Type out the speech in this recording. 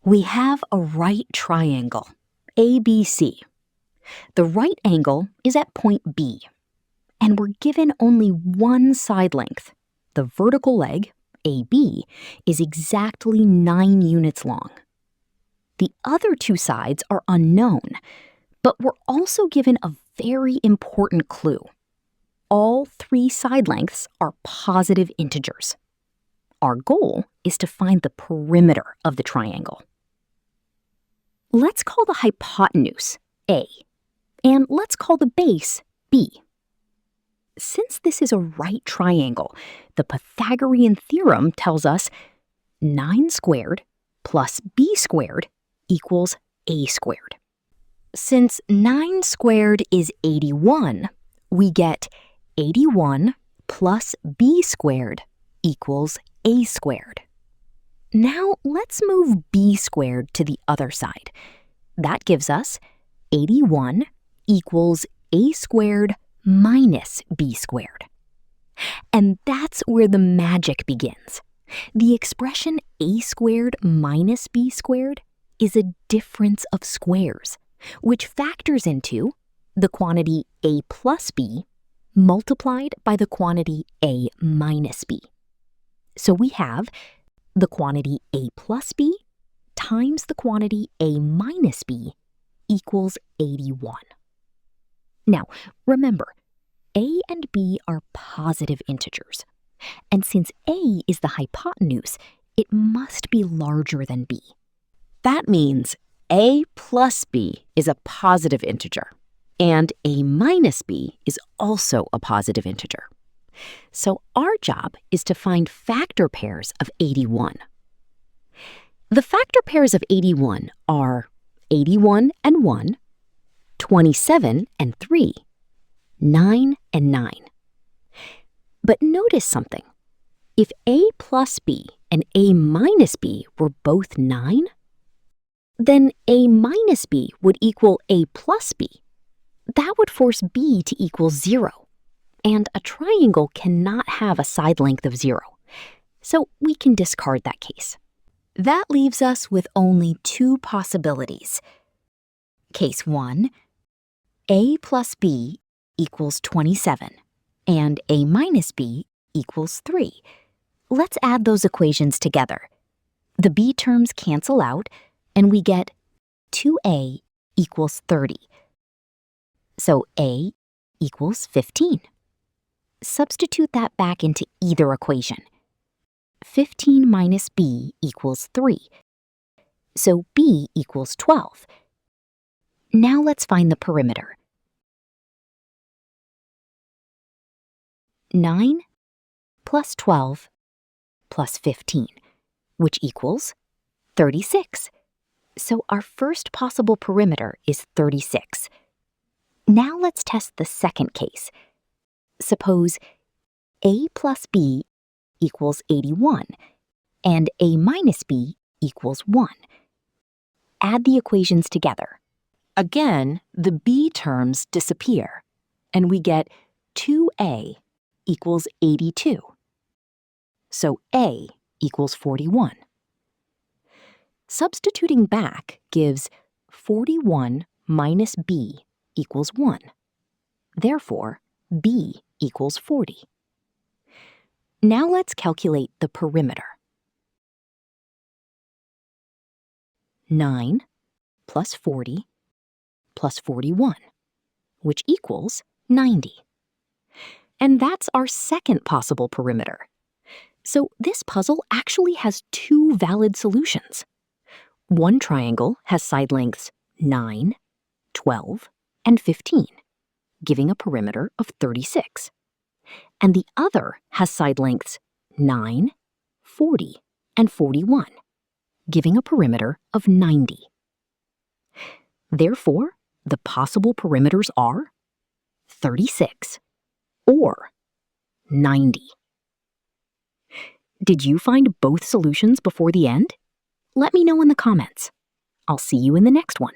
We have a right triangle, ABC. The right angle is at point B, and we're given only one side length. The vertical leg, AB, is exactly 9 units long. The other two sides are unknown, but we're also given a very important clue. All 3 side lengths are positive integers. Our goal is to find the perimeter of the triangle. Let's call the hypotenuse A, and let's call the base B. Since this is a right triangle, the Pythagorean theorem tells us 9 squared plus b squared equals a squared. Since 9 squared is 81, we get 81 plus b squared equals a squared. Now let's move b squared to the other side. That gives us 81 equals a squared minus b squared. And that's where the magic begins. The expression a squared minus b squared is a difference of squares, which factors into the quantity a plus b multiplied by the quantity a minus b. So we have the quantity a plus b times the quantity a minus b equals 81. Now, remember, a and b are positive integers. And since a is the hypotenuse, it must be larger than b. That means a plus b is a positive integer, and a minus b is also a positive integer. So our job is to find factor pairs of 81. The factor pairs of 81 are 81 and 1, 27 and 3, 9 and 9. But notice something. If a plus b and a minus b were both 9, then a minus b would equal a plus b. That would force b to equal 0. And a triangle cannot have a side length of 0, so we can discard that case. That leaves us with only 2 possibilities. Case 1, a plus b equals 27, and a minus b equals 3. Let's add those equations together. The b terms cancel out, and we get 2a equals 30. So a equals 15. Substitute that back into either equation. 15 minus b equals 3. So b equals 12. Now let's find the perimeter. 9 plus 12 plus 15, which equals 36. So our first possible perimeter is 36. Now let's test the second case. Suppose a plus b equals 81 and a minus b equals 1. Add the equations together. Again, the b terms disappear, and we get 2a equals 82. So a equals 41. Substituting back gives 41 minus b equals 1. Therefore, b equals 40. Now let's calculate the perimeter. 9 plus 40 plus 41, which equals 90. And that's our second possible perimeter. So this puzzle actually has 2 valid solutions. One triangle has side lengths 9, 12, and 15, giving a perimeter of 36. And the other has side lengths 9, 40, and 41, giving a perimeter of 90. Therefore, the possible perimeters are 36 or 90. Did you find both solutions before the end? Let me know in the comments. I'll see you in the next one.